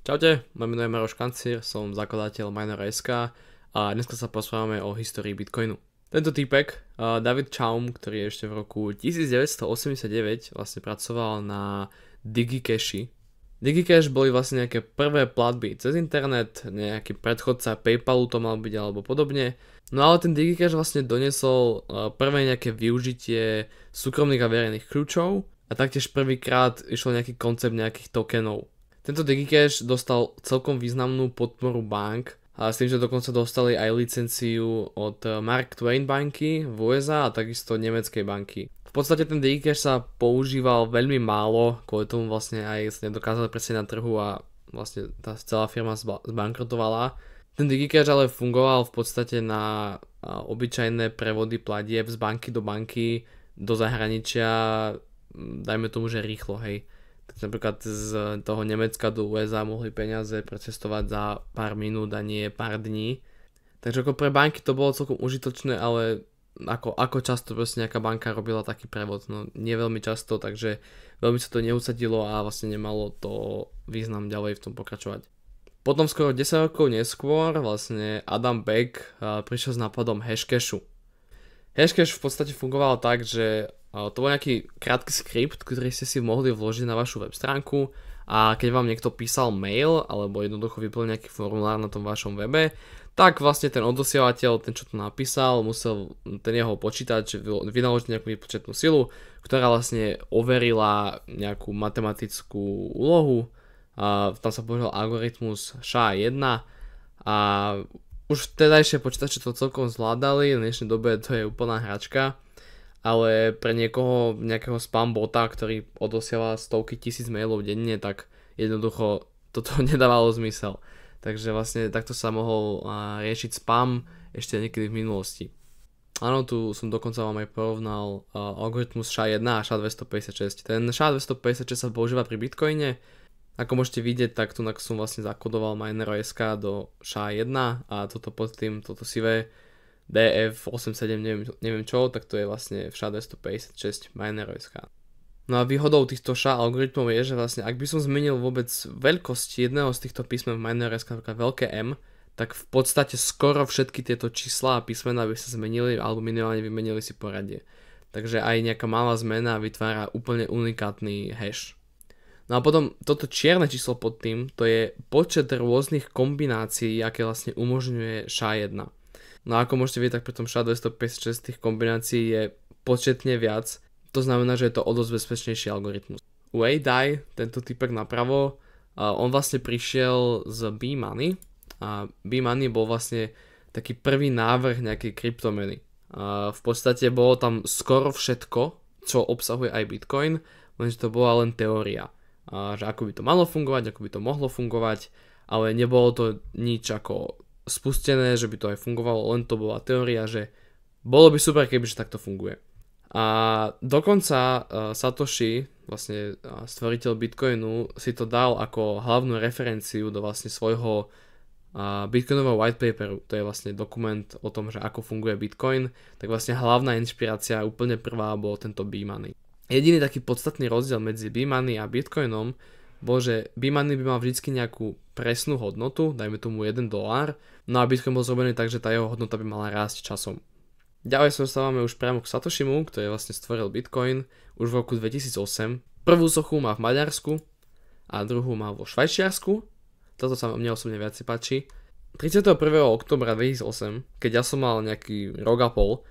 Čaute, moje meno je Maroš Kancír, som zakladateľ Miner.sk a dneska sa porozprávame o histórii Bitcoinu. Tento týpek, David Chaum, ktorý ešte v roku 1989 vlastne pracoval na DigiCashi. DigiCash boli vlastne nejaké prvé platby cez internet, nejaký predchodca PayPalu to mal byť alebo podobne. No ale ten DigiCash vlastne donesol prvé nejaké využitie súkromných a verejných kľúčov a taktiež prvýkrát išlo nejaký koncept nejakých tokenov. Tento DigiCash dostal celkom významnú podporu bank a s tým, že dokonca dostali aj licenciu od Mark Twain banky v USA a takisto nemeckej banky. V podstate ten DigiCash sa používal veľmi málo, kvôli tomu vlastne aj sa nedokázali presne na trhu a vlastne tá celá firma zbankrotovala. Ten DigiCash ale fungoval v podstate na obyčajné prevody platieb z banky do zahraničia, dajme tomu, že rýchlo, hej. Tak napríklad z toho Nemecka do USA mohli peniaze precestovať za pár minút a nie pár dní. Takže ako pre banky to bolo celkom užitočné, ale ako často proste nejaká banka robila taký prevod? No nie veľmi často, takže veľmi sa to neusadilo a vlastne nemalo to význam ďalej v tom pokračovať. Potom skoro 10 rokov neskôr vlastne Adam Back prišiel s nápadom Hashcashu. Hashcash v podstate fungoval tak, že to bol nejaký krátky skript, ktorý ste si mohli vložiť na vašu web stránku a keď vám niekto písal mail alebo jednoducho vyplnil nejaký formulár na tom vašom webe, tak vlastne ten odosielateľ, ten čo to napísal, musel ten jeho počítač vynaložiť nejakú výpočetnú silu, ktorá vlastne overila nejakú matematickú úlohu. A tam sa použil algoritmus SHA-1 a už vtedajšie počítače to celkom zvládali, v dnešnej dobe to je úplná hračka. Ale pre niekoho, nejakého spam bota, ktorý odosiela stovky tisíc mailov denne, tak jednoducho toto nedávalo zmysel. Takže vlastne takto sa mohol riešiť spam ešte niekedy v minulosti. Áno, tu som dokonca vám aj porovnal algoritmus SHA-1 a SHA-256. Ten SHA-256 sa používa pri Bitcoine. Ako môžete vidieť, tak tu som vlastne zakodoval Miner.sk do SHA-1 a toto sivé DF87 neviem čo, tak to je vlastne v SHA-256 Miner.sk. No a výhodou týchto SHA algoritmov je, že vlastne ak by som zmenil vôbec veľkosť jedného z týchto písmen v Miner.sk, napríklad veľké M, tak v podstate skoro všetky tieto čísla a písmená by sa zmenili alebo minimálne vymenili si poradie. Takže aj nejaká malá zmena vytvára úplne unikátny hash. No a potom toto čierne číslo pod tým, to je počet rôznych kombinácií, aké vlastne umožňuje SHA-1. No a ako môžete vidieť, tak pri tom SHA-256 tých kombinácií je početne viac. To znamená, že je to o dosť bezpečnejší algoritmus. Wei Dai, tento typek napravo, on vlastne prišiel z B-Money. A B-Money bol vlastne taký prvý návrh nejakej kryptomeny. V podstate bolo tam skoro všetko, čo obsahuje aj Bitcoin, lenže to bola len teória. Že ako by to malo fungovať, ako by to mohlo fungovať, ale nebolo to nič ako spustené, že by to aj fungovalo, len to bola teória, že bolo by super, kebyže takto funguje. A dokonca Satoshi, vlastne stvoriteľ Bitcoinu, si to dal ako hlavnú referenciu do vlastne svojho Bitcoinového white paperu. To je vlastne dokument o tom, že ako funguje Bitcoin, tak vlastne hlavná inšpirácia úplne prvá bol tento B-Money. Jediný taký podstatný rozdiel medzi B-Money a Bitcoinom bol, že B-Money by mal vždycky nejakú presnú hodnotu, dajme tomu $1, no a Bitcoin bol zrobený tak, že tá jeho hodnota by mala rásť časom. Ďalej sa dostávame už priamo k Satoshimu, ktorý vlastne stvoril Bitcoin už v roku 2008. Prvú sochu má v Maďarsku a druhú má vo Švajčiarsku. Toto sa mne osobne viac páči. 31. októbra 2008, keď ja som mal nejaký rok a pol,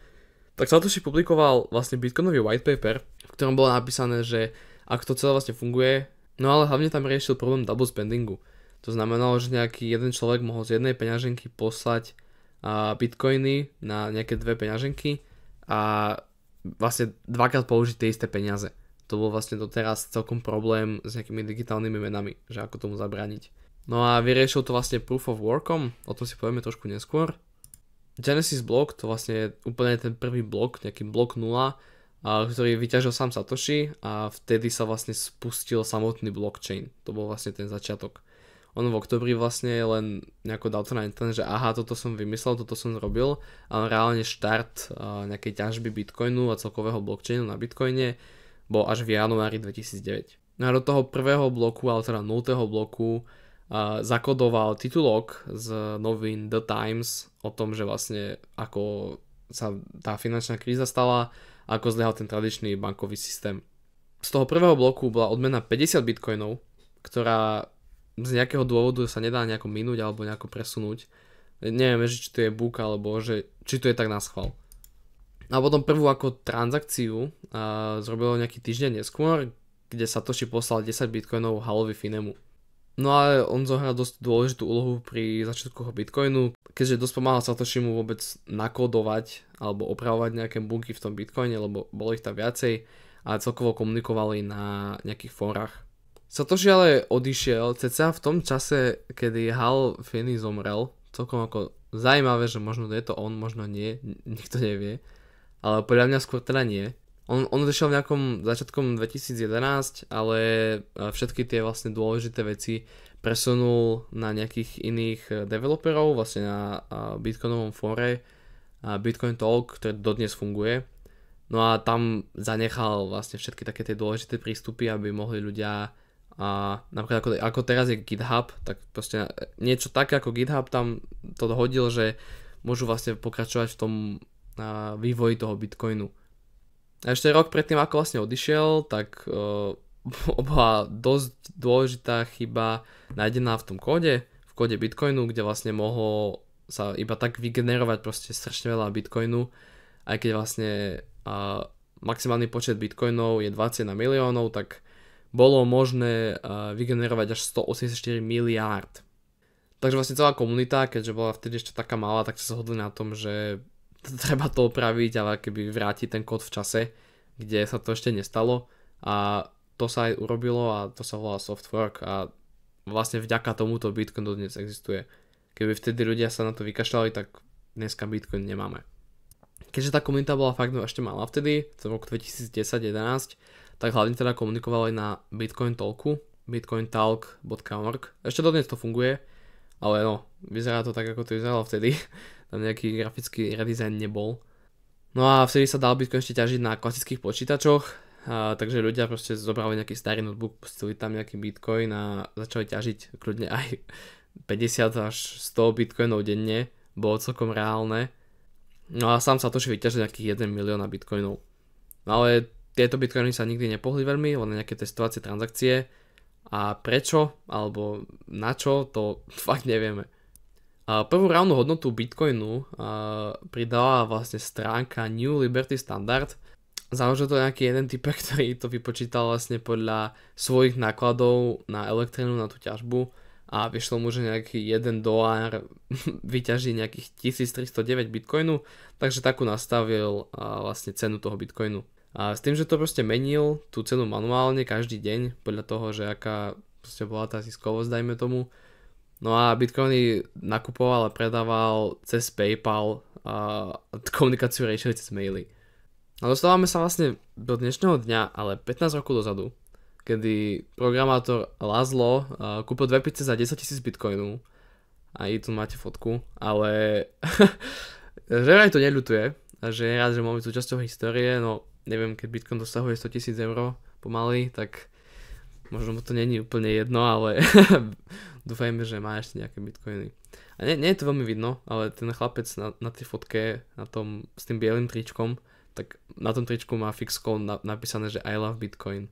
tak Satoshi publikoval vlastne Bitcoinový white paper, v ktorom bolo napísané, že ak to celé vlastne funguje, no ale hlavne tam riešil problém double spendingu. To znamenalo, že nejaký jeden človek mohol z jednej peňaženky poslať bitcoiny na nejaké dve peňaženky a vlastne dvakrát použiť tie isté peniaze. To bol vlastne doteraz celkom problém s nejakými digitálnymi menami, že ako tomu zabrániť. No a vyriešil to vlastne proof of workom, o tom si povieme trošku neskôr. Genesis blok, to vlastne je úplne ten prvý blok, nejaký blok 0, ktorý vyťažil sám Satoshi a vtedy sa vlastne spustil samotný blockchain. To bol vlastne ten začiatok. On v oktobri vlastne len nejako dal to na internet, že aha, toto som vymyslel, toto som zrobil, ale reálne štart nejakej ťažby Bitcoinu a celkového blockchainu na Bitcoine bol až v januári 2009. No a do toho prvého bloku, ale teda 0. bloku zakodoval titulok z novín The Times o tom, že vlastne ako sa tá finančná kríza stala, ako zlyhal ten tradičný bankový systém. Z toho prvého bloku bola odmena 50 bitcoinov, ktorá z nejakého dôvodu sa nedá nejako minúť alebo nejako presunúť. Neviem, či to je bug alebo že, či to je tak na schvál. A potom prvú ako transakciu zrobilo nejaký týždeň neskôr, kde Satoshi poslal 10 bitcoinov Halovi Finemu. No ale on zohral dosť dôležitú úlohu pri začiatku bitcoinu, keďže dosť pomáhal Satoshimu vôbec nakodovať alebo opravovať nejaké bugy v tom bitcoine, lebo bolo ich tam viacej a celkovo komunikovali na nejakých fórach. Satoshi ale odišiel cca v tom čase, kedy Hal Finney zomrel. Celkom ako zaujímavé, že možno je to on, možno nie, nikto nevie. Ale podľa mňa skôr teda nie. On odišiel v nejakom začiatkom 2011, ale všetky tie vlastne dôležité veci presunul na nejakých iných developerov, vlastne na Bitcoinovom fóre Bitcoin Talk, ktorý dodnes funguje. No a tam zanechal vlastne všetky také tie dôležité prístupy, aby mohli ľudia napríklad ako teraz je GitHub, tak proste niečo také ako GitHub tam to dohodil, že môžu vlastne pokračovať v tom vývoji toho Bitcoinu. A ešte rok predtým, ako vlastne odišiel, tak bola dosť dôležitá chyba nájdená v tom kóde, v kóde Bitcoinu, kde vlastne mohol sa iba tak vygenerovať proste strašne veľa Bitcoinu, aj keď vlastne maximálny počet Bitcoinov je 21 miliónov, tak bolo možné vygenerovať až 184 miliárd. Takže vlastne celá komunita, keďže bola vtedy ešte taká malá, tak sa zhodli na tom, že treba to opraviť, ale keby vrátiť ten kód v čase, kde sa to ešte nestalo. A to sa aj urobilo a to sa volá soft fork a vlastne vďaka tomuto Bitcoin dodnes existuje. Keby vtedy ľudia sa na to vykašľali, tak dneska Bitcoin nemáme. Keďže tá komunita bola fakt ešte malá vtedy, v roku 2010-11, tak hlavne teda komunikovali na Bitcoin Talku, bitcointalk.org. Ešte dodnes to funguje, ale no, vyzerá to tak, ako to vyzeralo vtedy. Tam nejaký grafický redesign nebol. No a vtedy sa dal Bitcoin ešte ťažiť na klasických počítačoch, takže ľudia proste zobrali nejaký starý notebook, pustili tam nejaký Bitcoin a začali ťažiť kľudne aj 50 až 100 Bitcoinov denne, bolo celkom reálne. No a sám Satoshi vyťažil nejakých 1 milióna Bitcoinov. No ale tieto Bitcoiny sa nikdy nepohli veľmi, len nejaké testovacie transakcie. A prečo, alebo na čo, to fakt nevieme. Prvú reálnu hodnotu Bitcoinu pridala vlastne stránka New Liberty Standard. Založil to nejaký jeden typek, ktorý to vypočítal vlastne podľa svojich nákladov na elektrínu na tú ťažbu a vyšlo mu, že nejaký $1 vyťaží nejakých 1309 Bitcoinu, takže takú nastavil vlastne cenu toho Bitcoinu. A s tým, že to proste menil tú cenu manuálne každý deň podľa toho, že aká proste bola tá ziskovosť, dajme tomu. No a Bitcoiny nakupoval a predával cez PayPal a komunikáciu riešili cez maily. A dostávame sa vlastne do dnešného dňa, ale 15 rokov dozadu, kedy programátor Laszlo kúpil 2 pizze za 10 000 Bitcoinov. A tu máte fotku, ale že aj to neľutuje, a že je rád, že máme súčasťou histórie, no neviem, keď Bitcoin dosahuje 100 000 eur pomaly, tak možno mu to není úplne jedno, ale dúfajme, že má ešte nejaké Bitcoiny. A nie je to veľmi vidno, ale ten chlapec na tej fotke, na tom, s tým bielým tričkom, tak na tom tričku má fixkou napísané, že I love Bitcoin.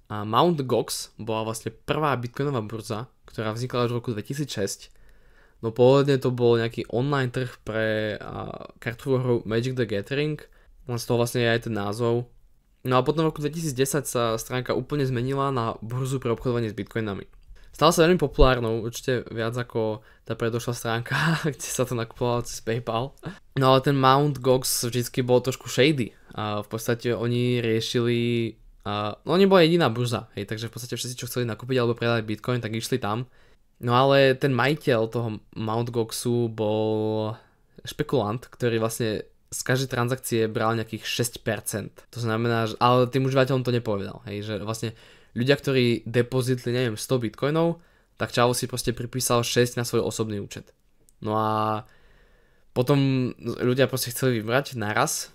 A Mt. Gox bola vlastne prvá bitcoinová burza, ktorá vznikla už v roku 2006. No pôvodne to bol nejaký online trh pre kartovú hru Magic the Gathering, len z toho vlastne je aj ten názov. No a potom v roku 2010 sa stránka úplne zmenila na burzu pre obchodovanie s bitcoinami. Stala sa veľmi populárnou, určite viac ako tá predošlá stránka, kde sa to nakupovalo cez PayPal. No ale ten Mt. Gox vždycky bol trošku shady. A v podstate oni riešili... no oni bola jediná burza, hej, takže v podstate všetci, čo chceli nakúpiť alebo predať Bitcoin, tak išli tam. No ale ten majiteľ toho Mt. Goxu bol špekulant, ktorý vlastne z každej transakcie bral nejakých 6%. To znamená, že, ale tým užívateľom to nepovedal, hej, že vlastne ľudia, ktorí depozitli, neviem, 100 bitcoinov, tak Čavo si proste pripísal 6 na svoj osobný účet. No a potom ľudia proste chceli vybrať naraz,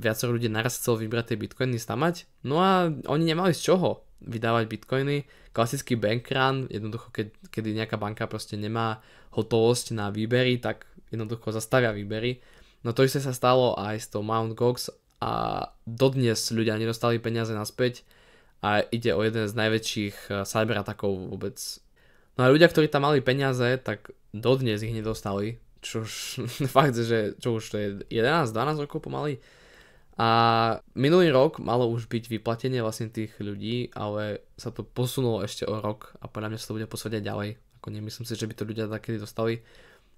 viacero ľudí naraz chcelo vybrať tie bitcoiny stamať, no a oni nemali z čoho vydávať bitcoiny, klasický bank run, jednoducho kedy nejaká banka proste nemá hotovosť na výbery, tak jednoducho zastavia výbery. No to isté sa stalo aj s tou Mt. Gox a dodnes ľudia nedostali peniaze naspäť a ide o jeden z najväčších cyberatakov vôbec. No a ľudia, ktorí tam mali peniaze, tak dodnes ich nedostali, čož fakt, že čo už to je 11-12 rokov pomaly. A minulý rok malo už byť vyplatenie vlastne tých ľudí, ale sa to posunulo ešte o rok a podľa mňa sa to bude posúvať ďalej. Ako nemyslím si, že by to ľudia takedy dostali.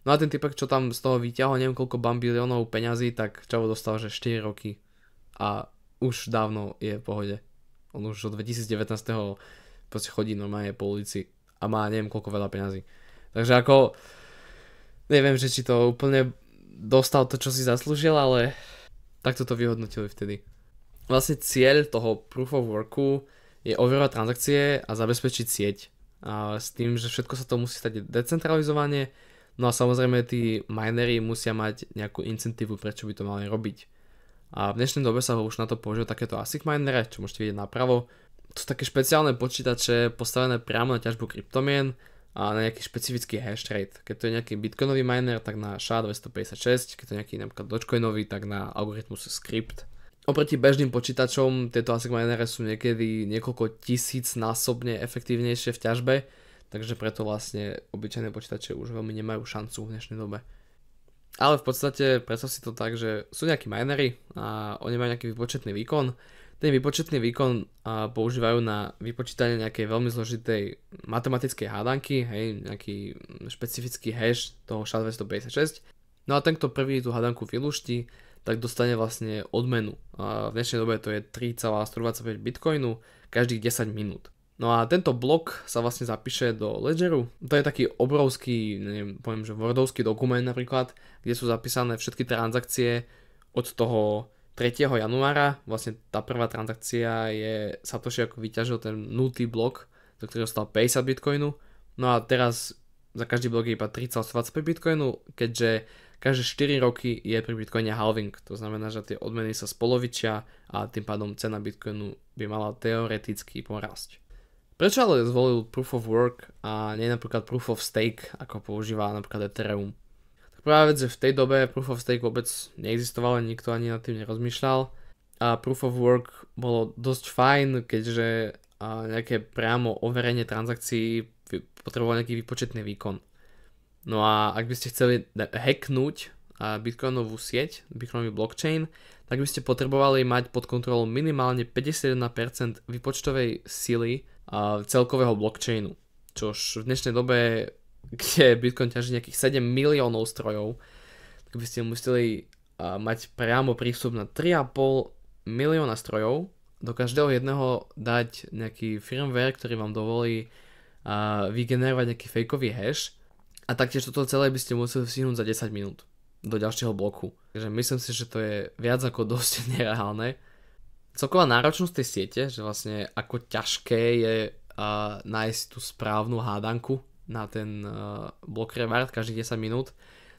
No a ten typek, čo tam z toho vyťahol neviem koľko bambiliónov peňazí, tak Čavo dostal, že 4 roky a už dávno je v pohode. On už od 2019. proste chodí normálne po ulici a má neviem koľko veľa peňazí. Takže ako neviem, že či to úplne dostal to, čo si zaslúžil, ale takto to vyhodnotili vtedy. Vlastne cieľ toho Proof of Worku je overovať transakcie a zabezpečiť sieť. A s tým, že všetko sa to musí stať decentralizovane, no a samozrejme tí minery musia mať nejakú incentívu, prečo by to mali robiť. A v dnešnej dobe sa už na to používajú takéto ASIC minere, čo môžete vidieť napravo. To sú také špeciálne počítače postavené priamo na ťažbu kryptomien a na nejaký špecifický hash rate. Keď to je nejaký bitcoinový miner, tak na SHA-256, keď to je nejaký napríklad dogecoinový, tak na algoritmus Scrypt. Oproti bežným počítačom tieto ASIC minere sú niekedy niekoľko tisíc násobne efektívnejšie v ťažbe, takže preto vlastne obyčajné počítače už veľmi nemajú šancu v dnešnej dobe. Ale v podstate predstav si to tak, že sú nejakí minery a oni majú nejaký výpočetný výkon. Ten výpočetný výkon používajú na vypočítanie nejakej veľmi zložitej matematickej hádanky, hej, nejaký špecifický hash toho SHA-256. No a ten, kto prvý tú hádanku vylúšti, tak dostane vlastne odmenu. A v dnešnej dobe to je 3,125 bitcoinu každých 10 minút. No a tento blok sa vlastne zapíše do ledgeru. To je taký obrovský, neviem, poviem, že wordovský dokument napríklad, kde sú zapísané všetky transakcie od toho 3. januára. Vlastne tá prvá transakcia je Satoshi ako vyťažil ten 0. blok, do ktorého stal 50 bitcoinu. No a teraz za každý blok je iba 3,25 bitcoinu, keďže každé 4 roky je pri bitcoine halving. To znamená, že tie odmeny sa spolovičia a tým pádom cena bitcoinu by mala teoreticky porásť. Prečo ale zvolil Proof of Work a nie napríklad Proof of Stake, ako používa napríklad Ethereum? Tak prvá vec, že v tej dobe Proof of Stake vôbec neexistoval, nikto ani nad tým nerozmýšľal a Proof of Work bolo dosť fajn, keďže nejaké priamo overenie transakcií potrebovalo nejaký výpočetný výkon. No a ak by ste chceli hacknúť bitcoinovú sieť, bitcoinový blockchain, tak by ste potrebovali mať pod kontrolou minimálne 51% výpočtovej sily celkového blockchainu. Čož v dnešnej dobe, kde Bitcoin ťaží nejakých 7 miliónov strojov, tak by ste museli mať priamo prístup na 3,5 milióna strojov, do každého jedného dať nejaký firmware, ktorý vám dovolí vygenerovať nejaký fejkový hash a taktiež toto celé by ste museli stihnúť za 10 minút do ďalšieho bloku. Takže myslím si, že to je viac ako dosť nereálne. Celková náročnosť tej siete, že vlastne ako ťažké je nájsť tú správnu hádanku na ten block reward každých 10 minút,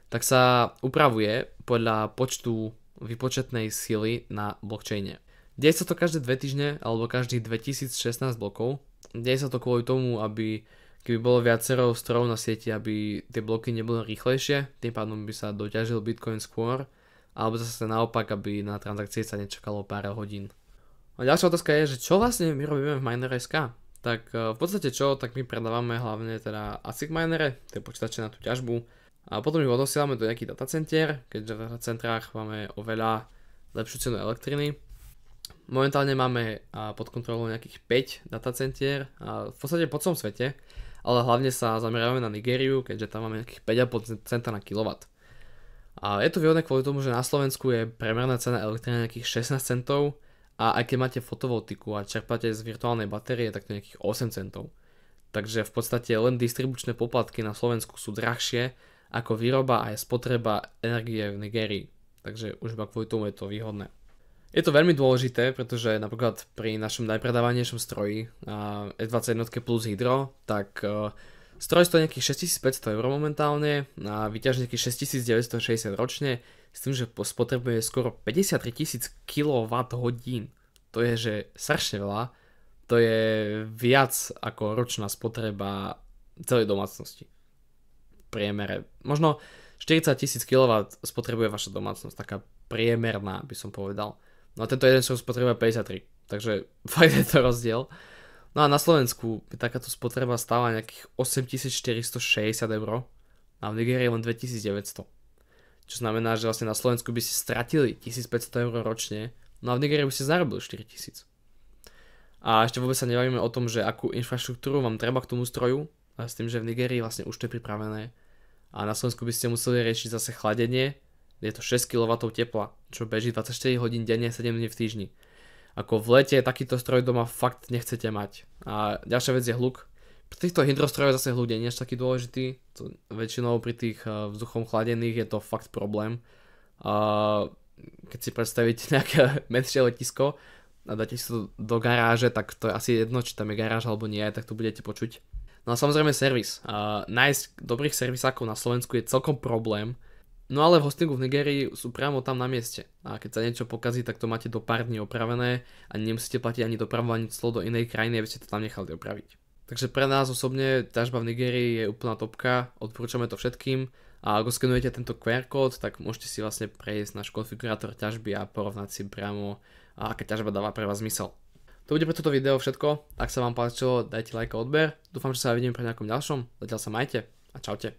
tak sa upravuje podľa počtu výpočetnej sily na blockchaine. Deje sa to každé 2 týždne alebo každých 2016 blokov. Deje sa to kvôli tomu, aby keby bolo viacero strojov na sieti, aby tie bloky neboli rýchlejšie, tým pádom by sa doťažil Bitcoin skôr, alebo zase naopak, aby na transakcie sa nečakalo pár hodín. A ďalšia otázka je, že čo vlastne my robíme v Miner.sk? Tak v podstate čo, tak my predávame hlavne teda ASIC minere, tie počítače na tú ťažbu a potom ich odosielame do nejakých datacentier, keďže v datacentrách máme oveľa lepšiu cenu elektriny. Momentálne máme pod kontrolou nejakých 5 datacentier v podstate po celom svete, ale hlavne sa zameriavame na Nigériu, keďže tam máme nejakých 5,5 centa na kilowatt. A je to výhodné kvôli tomu, že na Slovensku je priemerná cena elektriny nejakých 16 centov a aj keď máte fotovoltiku a čerpáte z virtuálnej batérie, tak to je nejakých 8 centov. Takže v podstate len distribučné poplatky na Slovensku sú drahšie ako výroba a aj spotreba energie v Nigérii. Takže už iba kvôli tomu je to výhodné. Je to veľmi dôležité, pretože napríklad pri našom najpredávanejšom stroji S21 plus Hydro, tak stroj stojí nejakých 6500 eur momentálne a vyťaží nejakých 6960 ročne, s tým, že spotrebuje skoro 53 000 kWh. To je, že strašne veľa. to je viac ako ročná spotreba celej domácnosti. V priemere. Možno 40 000 kW spotrebuje vaša domácnosť, taká priemerná by som povedal. No a tento jeden stroj spotrebuje 53, takže fakt je to rozdiel. No a na Slovensku by takáto spotreba stála nejakých 8460 eur a v Nigérii len 2900. Čo znamená, že vlastne na Slovensku by ste stratili 1500 eur ročne, no a v Nigérii by ste zarobili 4000. A ešte vôbec sa nebavíme o tom, že akú infraštruktúru vám treba k tomu stroju, a s tým, že v Nigérii vlastne už to je pripravené. A na Slovensku by ste museli riešiť zase chladenie, je to 6 kW tepla, čo beží 24 hodín denne, 7 dní v týždni. Ako v lete takýto stroj doma fakt nechcete mať. A ďalšia vec je hluk. Pri týchto hydrostrojoch zase hluk nie je až taký dôležitý. Väčšinou pri tých vzduchom chladených je to fakt problém. Keď si predstavíte nejaké menšie letisko a dáte si to do garáže, tak to je asi jedno, či tam je garáž alebo nie, tak to budete počuť. No a samozrejme servis. Nájsť dobrých servisákov na Slovensku je celkom problém. No ale v hostingu v Nigérii sú priamo tam na mieste. A keď sa niečo pokazí, tak to máte do pár dní opravené a nemusíte platiť ani dopravu, ani clo do inej krajiny, aby ste to tam nechali opraviť. Takže pre nás osobne ťažba v Nigérii je úplná topka, odporúčame to všetkým a ak skenujete tento QR kód, tak môžete si vlastne prejsť náš konfigurátor ťažby a porovnať si priamo, aká ťažba dáva pre vás zmysel. To bude pre toto video všetko, ak sa vám páčilo, dajte like a odber, dúfam, že sa vidíme pri nejakom ďalšom, zatiaľ sa majte a čaute.